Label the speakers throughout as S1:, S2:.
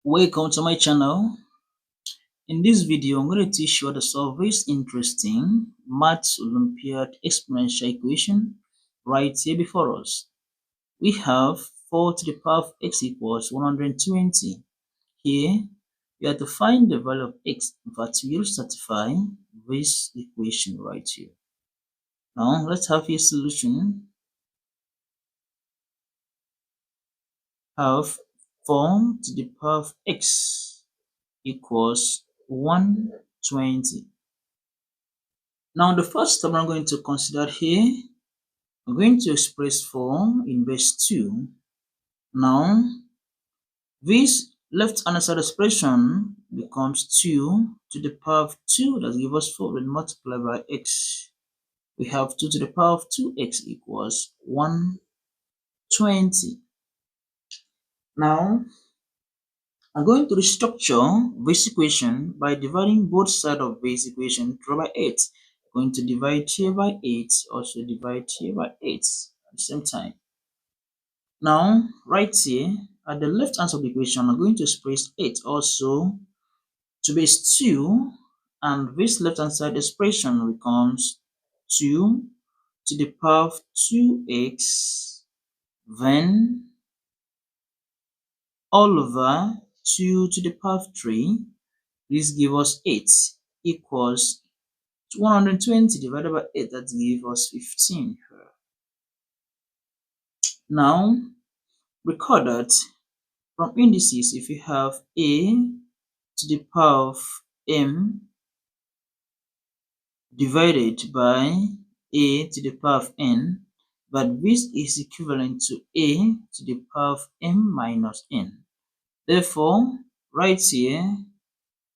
S1: Welcome to my channel. In this video, I'm going to teach you how to solve this interesting Maths Olympiad exponential equation right here before us. We have 4 to the power of x equals 120. Here, we have to find the value of x. In fact, we will satisfy this equation right here. Now, let's have a solution. Have 4 to the power of x equals 120. Now, the first step I'm going to consider here, I'm going to express 4 in base 2. Now, this left-hand side expression becomes 2 to the power of 2, that gives us 4, and multiply by x. We have 2 to the power of 2x equals 120. Now, I'm going to restructure this equation by dividing both sides of this equation by 8. I'm going to divide here by 8, also divide here by 8 at the same time. Now, right here, at the left hand of the equation, I'm going to express 8 also to base 2, and this left hand side expression becomes 2 to the power of 2x, then all over 2 to the power of 3. This gives us 8 equals 120 divided by 8, that gives us 15. Now, record that from indices, if you have a to the power of m divided by a to the power of n, but this is equivalent to a to the power of m minus n. Therefore, right here,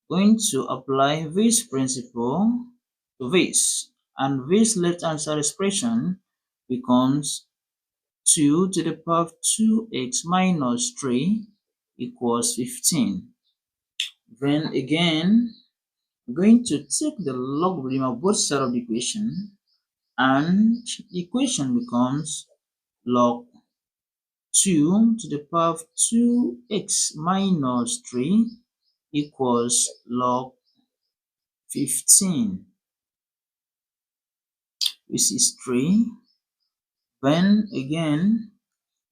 S1: going to apply this principle to this, and this left-hand side expression becomes 2 to the power of 2x minus 3 equals 15. Then again, we're going to take the logarithm of both sides of the equation, and the equation becomes log 2 to the power of 2x minus 3 equals log 15. This is 3. Then again,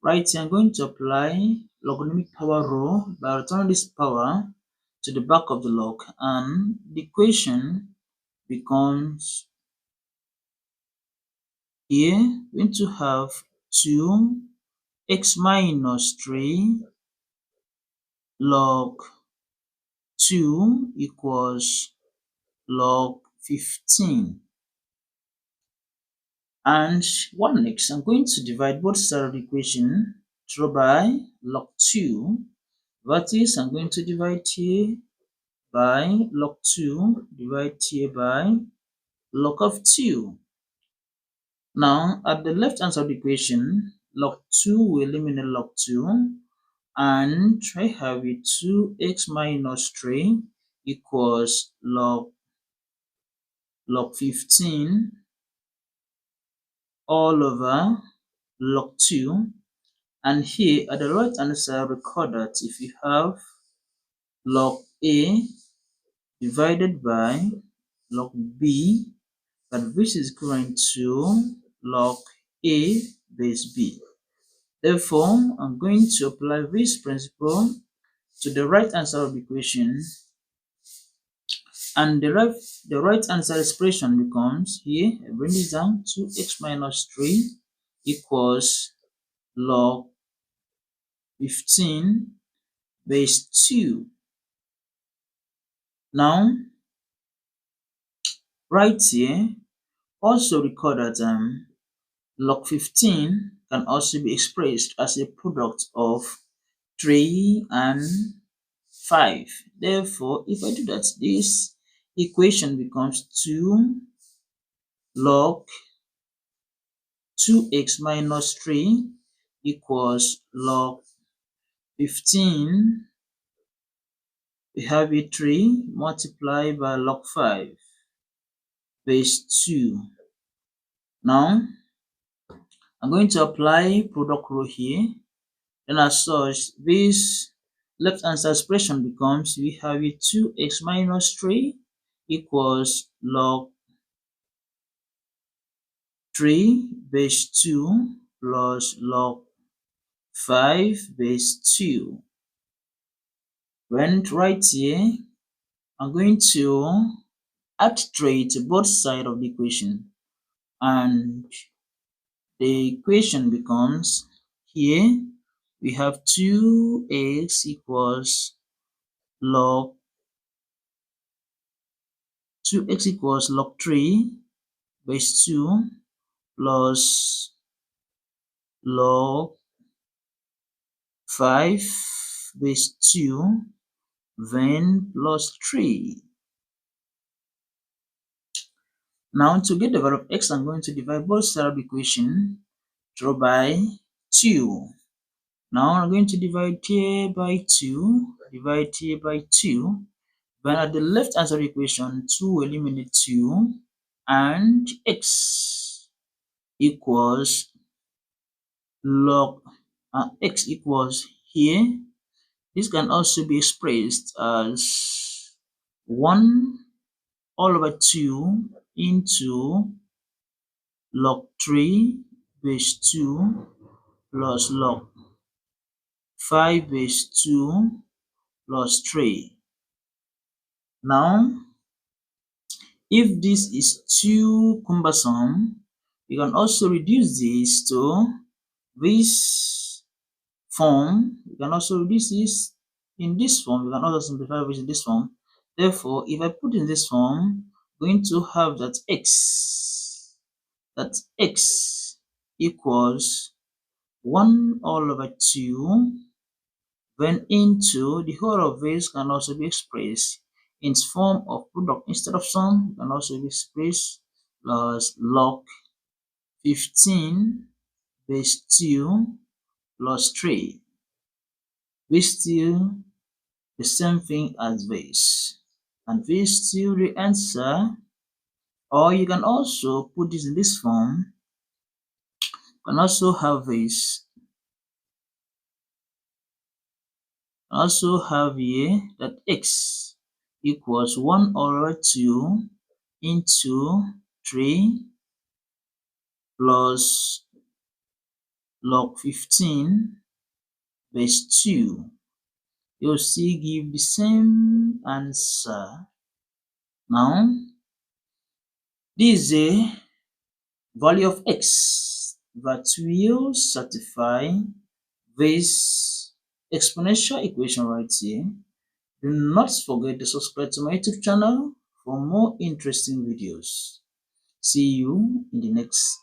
S1: right here, I'm going to apply logarithmic power rule by returning this power to the back of the log, and the equation becomes here we're going to have 2x minus 3 log 2 equals log 15. And what next? I'm going to divide both sides of the equation through by log 2. That is, I'm going to divide here by log 2, divide here by log of 2. Now, at the left hand side of the equation, log 2 will eliminate log 2, and I have it 2x minus 3 equals log 15 all over log 2. And here at the right hand side, record that if you have log a divided by log b, that this is equivalent to log a base b. Therefore, I'm going to apply this principle to the right hand side of the equation, and the right hand side expression becomes here, I bring this down, 2x minus 3 equals log 15 base 2. Now, right here, also record that log 15 can also be expressed as a product of 3 and 5. Therefore, if I do that, this equation becomes 2 log 2x minus 3 equals log 15. We have a 3 multiplied by log 5 base 2. Now, I'm going to apply product rule here. Then as such, this left hand side expression becomes, we have a 2x minus 3 equals log 3 base 2 plus log 5 base 2. When right here, I'm going to add 3 to both sides of the equation, and the equation becomes, here we have 2x equals log 3 base 2 plus log 5 base 2 then plus 3. Now to get the value of x, I'm going to divide both sides of the equation through by 2. Now I'm going to divide here by 2, divide here by 2. But at the left hand side of the equation, 2 will eliminate 2, and x equals log x equals here. This can also be expressed as 1 all over 2 into log 3 base 2 plus log 5 base 2 plus 3. Now, if this is too cumbersome, you can also reduce this to this form. You can also reduce this in this form. You can also simplify this in this form. Therefore, if I put in this form, I'm going to have that x equals 1 all over 2, then into the whole of this can also be expressed in form of product instead of sum, can also be expressed as log 15 base 2 plus 3, which still the same thing as this, and this still the answer. Or you can also put this in this form. You can also have this, also have here that x equals 1 over 2 into 3 plus log 15 base 2. You'll still give the same answer. Now, this is a value of x that will satisfy this exponential equation right here. Do not forget to subscribe to my YouTube channel for more interesting videos. See you in the next